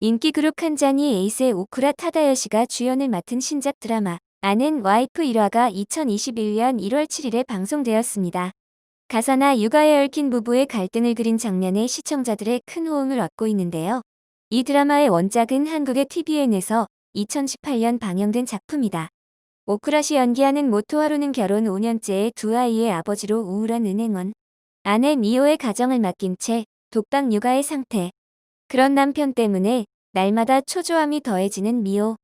인기 그룹 칸자니 에이스의 오쿠라 타다요시가 주연을 맡은 신작 드라마 아는 와이프 1화가 2021년 1월 7일에 방송되었습니다. 가사나 육아에 얽힌 부부의 갈등을 그린 장면에 시청자들의 큰 호응을 얻고 있는데요. 이 드라마의 원작은 한국의 TVN에서 2018년 방영된 작품이다. 오쿠라 씨 연기하는 모토하루는 결혼 5년째의 두 아이의 아버지로 우울한 은행원, 아내 미호의 가정을 맡긴 채 독박 육아의 상태. 그런 남편 때문에 날마다 초조함이 더해지는 미호.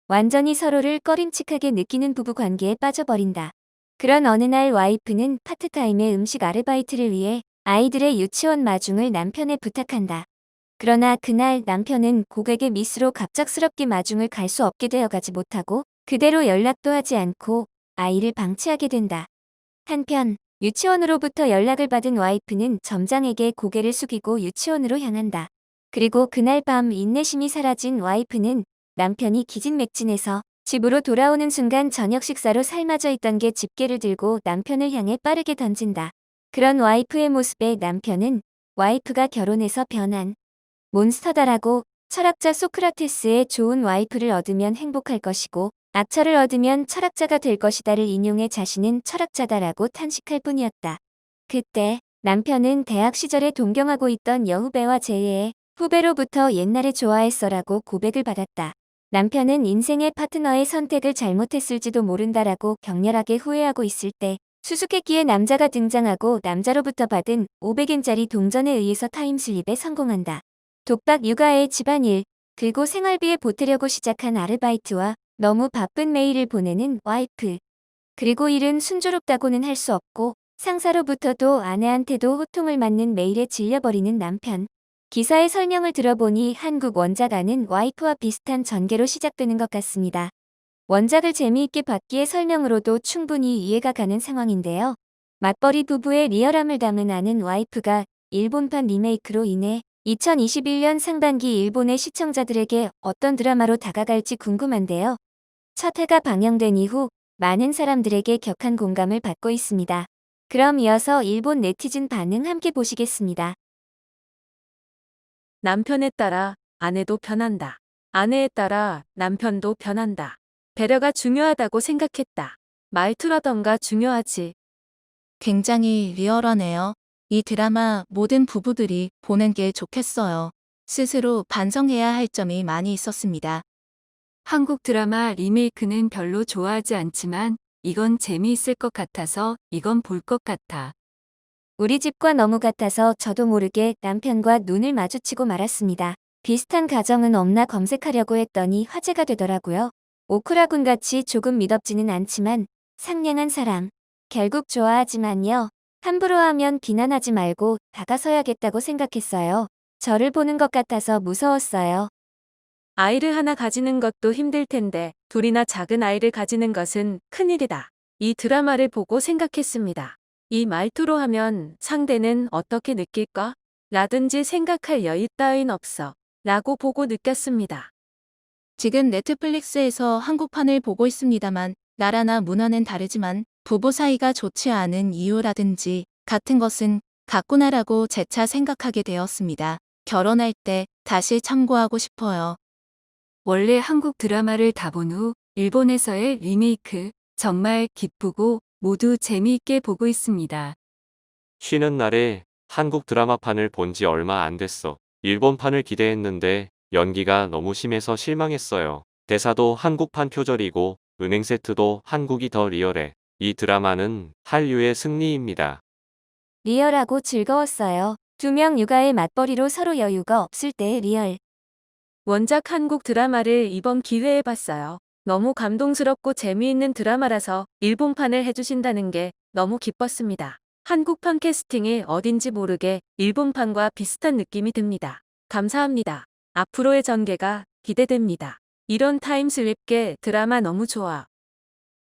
완전히 서로를 꺼림칙하게 느끼는 부부 관계에 빠져버린다. 그런 어느 날 와이프는 파트타임의 음식 아르바이트를 위해 아이들의 유치원 마중을 남편에 부탁한다. 그러나 그날 남편은 고객의 미스로 갑작스럽게 마중을 갈 수 없게 되어 가지 못하고 그대로 연락도 하지 않고 아이를 방치하게 된다. 한편 유치원으로부터 연락을 받은 와이프는 점장에게 고개를 숙이고 유치원으로 향한다. 그리고 그날 밤 인내심이 사라진 와이프는 남편이 기진맥진해서 집으로 돌아오는 순간 저녁 식사로 삶아져 있던 게 집게를 들고 남편을 향해 빠르게 던진다. 그런 와이프의 모습에 남편은 와이프가 결혼해서 변한 몬스터다라고 철학자 소크라테스의 좋은 와이프를 얻으면 행복할 것이고 악처를 얻으면 철학자가 될 것이다를 인용해 자신은 철학자다라고 탄식할 뿐이었다. 그때 남편은 대학 시절에 동경하고 있던 여후배와 재회해 후배로부터 옛날에 좋아했어라고 고백을 받았다. 남편은 인생의 파트너의 선택을 잘못했을지도 모른다라고 격렬하게 후회하고 있을 때 수수께끼의 남자가 등장하고 남자로부터 받은 500엔짜리 동전에 의해서 타임슬립에 성공한다. 독박 육아의 집안일, 그리고 생활비에 보태려고 시작한 아르바이트와 너무 바쁜 매일을 보내는 와이프. 그리고 일은 순조롭다고는 할 수 없고 상사로부터도 아내한테도 호통을 맞는 매일에 질려버리는 남편. 기사의 설명을 들어보니 한국 원작 아는 와이프와 비슷한 전개로 시작되는 것 같습니다. 원작을 재미있게 받기에 설명으로도 충분히 이해가 가는 상황인데요. 맞벌이 부부의 리얼함을 담은 아는 와이프가 일본판 리메이크로 인해 2021년 상반기 일본의 시청자들에게 어떤 드라마로 다가갈지 궁금한데요. 첫 회가 방영된 이후 많은 사람들에게 격한 공감을 받고 있습니다. 그럼 이어서 일본 네티즌 반응 함께 보시겠습니다. 남편에 따라 아내도 변한다. 아내에 따라 남편도 변한다. 배려가 중요하다고 생각했다. 말투라던가 중요하지. 굉장히 리얼하네요. 이 드라마 모든 부부들이 보는 게 좋겠어요. 스스로 반성해야 할 점이 많이 있었습니다. 한국 드라마 리메이크는 별로 좋아하지 않지만 이건 재미있을 것 같아서 이건 볼 것 같아. 우리 집과 너무 같아서 저도 모르게 남편과 눈을 마주치고 말았습니다. 비슷한 가정은 없나 검색하려고 했더니 화제가 되더라고요. 오쿠라군 같이 조금 미덥지는 않지만 상냥한 사람. 결국 좋아하지만요. 함부로 하면 비난하지 말고 다가서야겠다고 생각했어요. 저를 보는 것 같아서 무서웠어요. 아이를 하나 가지는 것도 힘들 텐데 둘이나 작은 아이를 가지는 것은 큰일이다. 이 드라마를 보고 생각했습니다. 이 말투로 하면 상대는 어떻게 느낄까? 라든지 생각할 여유 따윈 없어. 라고 보고 느꼈습니다. 지금 넷플릭스에서 한국판을 보고 있습니다만 나라나 문화는 다르지만 부부 사이가 좋지 않은 이유라든지 같은 것은 같구나라고 재차 생각하게 되었습니다. 결혼할 때 다시 참고하고 싶어요. 원래 한국 드라마를 다 본 후 일본에서의 리메이크 정말 기쁘고 모두 재미있게 보고 있습니다. 쉬는 날에 한국 드라마판을 본 지 얼마 안 됐어. 일본판을 기대했는데 연기가 너무 심해서 실망했어요. 대사도 한국판 표절이고 은행 세트도 한국이 더 리얼해. 이 드라마는 한류의 승리입니다. 리얼하고 즐거웠어요. 두 명 육아의 맞벌이로 서로 여유가 없을 때의 리얼. 원작 한국 드라마를 이번 기회에 봤어요. 너무 감동스럽고 재미있는 드라마라서 일본판을 해주신다는 게 너무 기뻤습니다. 한국판 캐스팅이 어딘지 모르게 일본판과 비슷한 느낌이 듭니다. 감사합니다. 앞으로의 전개가 기대됩니다. 이런 타임슬립계 드라마 너무 좋아.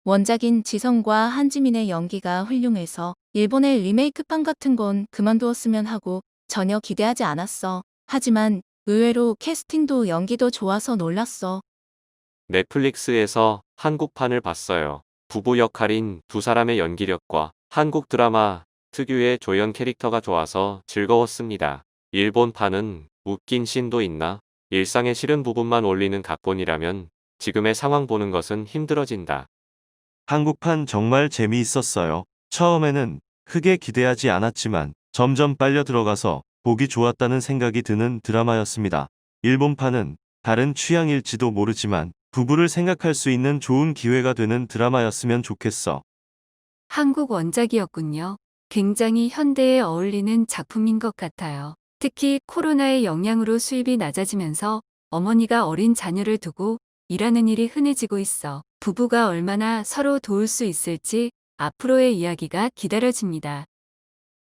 원작인 지성과 한지민의 연기가 훌륭해서 일본의 리메이크판 같은 건 그만두었으면 하고 전혀 기대하지 않았어. 하지만 의외로 캐스팅도 연기도 좋아서 놀랐어. 넷플릭스에서 한국판을 봤어요. 부부 역할인 두 사람의 연기력과 한국 드라마 특유의 조연 캐릭터가 좋아서 즐거웠습니다. 일본판은 웃긴 씬도 있나? 일상의 싫은 부분만 올리는 각본이라면 지금의 상황 보는 것은 힘들어진다. 한국판 정말 재미있었어요. 처음에는 크게 기대하지 않았지만 점점 빨려 들어가서 보기 좋았다는 생각이 드는 드라마였습니다. 일본판은 다른 취향일지도 모르지만 부부를 생각할 수 있는 좋은 기회가 되는 드라마였으면 좋겠어. 한국 원작이었군요. 굉장히 현대에 어울리는 작품인 것 같아요. 특히 코로나의 영향으로 수입이 낮아지면서 어머니가 어린 자녀를 두고 일하는 일이 흔해지고 있어 부부가 얼마나 서로 도울 수 있을지 앞으로의 이야기가 기다려집니다.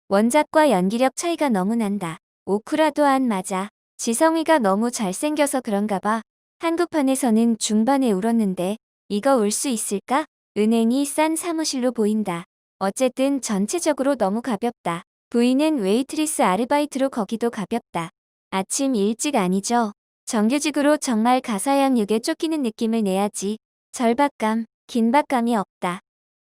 원작과 연기력 차이가 너무 난다. 오쿠라도 안 맞아. 지성이가 너무 잘생겨서 그런가 봐. 한국판에서는 중반에 울었는데 이거 울 수 있을까? 은행이 싼 사무실로 보인다. 어쨌든 전체적으로 너무 가볍다. 부인은 웨이트리스 아르바이트로 거기도 가볍다. 아침 일찍 아니죠. 정규직으로 정말 가사양육에 쫓기는 느낌을 내야지. 절박감, 긴박감이 없다.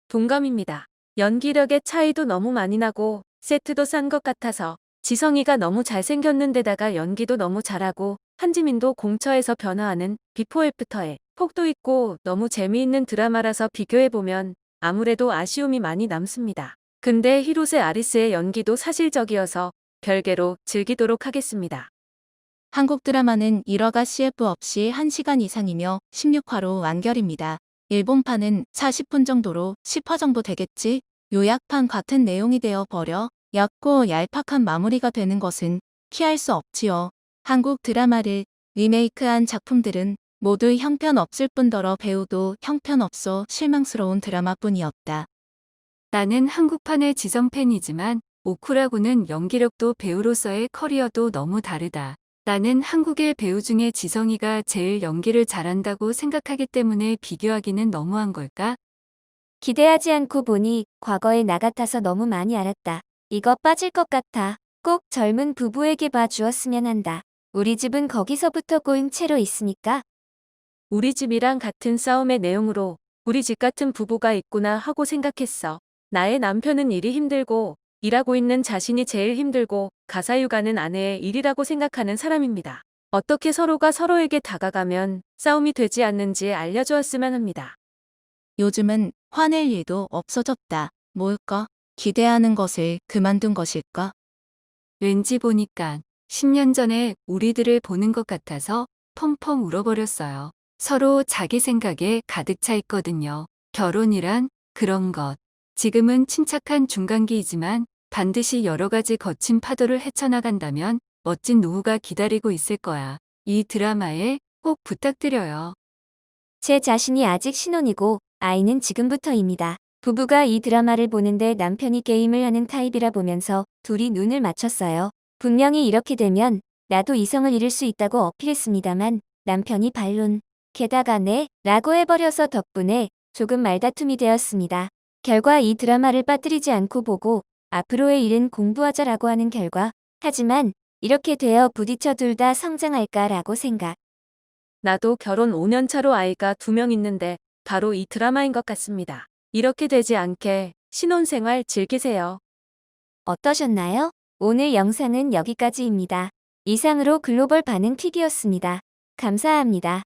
동감입니다. 연기력의 차이도 너무 많이 나고 세트도 싼 것 같아서 지성이가 너무 잘생겼는데다가 연기도 너무 잘하고 한지민도 공처에서 변화하는 비포 애프터에 폭도 있고 너무 재미있는 드라마라서 비교해보면 아무래도 아쉬움이 많이 남습니다. 근데 히로세 아리스의 연기도 사실적이어서 별개로 즐기도록 하겠습니다. 한국 드라마는 1화가 CF 없이 1시간 이상이며 16화로 완결입니다. 일본판은 40분 정도로 10화 정도 되겠지? 요약판 같은 내용이 되어 버려 얇고 얄팍한 마무리가 되는 것은 피할 수 없지요. 한국 드라마를 리메이크한 작품들은 모두 형편없을 뿐더러 배우도 형편없어 실망스러운 드라마뿐이었다. 나는 한국판의 지성 팬이지만 오쿠라고는 연기력도 배우로서의 커리어도 너무 다르다. 나는 한국의 배우 중에 지성이가 제일 연기를 잘한다고 생각하기 때문에 비교하기는 너무한 걸까? 기대하지 않고 보니 과거의 나 같아서 너무 많이 알았다. 이거 빠질 것 같아. 꼭 젊은 부부에게 봐주었으면 한다. 우리 집은 거기서부터 꼬인 채로 있으니까. 우리 집이랑 같은 싸움의 내용으로 우리 집 같은 부부가 있구나 하고 생각했어. 나의 남편은 일이 힘들고 일하고 있는 자신이 제일 힘들고 가사육아는 아내의 일이라고 생각하는 사람입니다. 어떻게 서로가 서로에게 다가가면 싸움이 되지 않는지 알려주었으면 합니다. 요즘은 화낼 일도 없어졌다. 뭘까? 기대하는 것을 그만둔 것일까? 왠지 보니까 10년 전에 우리들을 보는 것 같아서 펑펑 울어버렸어요. 서로 자기 생각에 가득 차 있거든요. 결혼이란 그런 것. 지금은 침착한 중간기이지만 반드시 여러 가지 거친 파도를 헤쳐나간다면 멋진 노후가 기다리고 있을 거야. 이 드라마에 꼭 부탁드려요. 제 자신이 아직 신혼이고 아이는 지금부터입니다. 부부가 이 드라마를 보는데 남편이 게임을 하는 타입이라 보면서 둘이 눈을 맞췄어요. 분명히 이렇게 되면 나도 이성을 잃을 수 있다고 어필했습니다만 남편이 반론. 게다가 네 라고 해버려서 덕분에 조금 말다툼이 되었습니다. 결과 이 드라마를 빠뜨리지 않고 보고 앞으로의 일은 공부하자라고 하는 결과. 하지만 이렇게 되어 부딪혀 둘 다 성장할까라고 생각. 나도 결혼 5년 차로 아이가 2명 있는데 바로 이 드라마인 것 같습니다. 이렇게 되지 않게 신혼생활 즐기세요. 어떠셨나요? 오늘 영상은 여기까지입니다. 이상으로 글로벌 반응 TV였습니다. 감사합니다.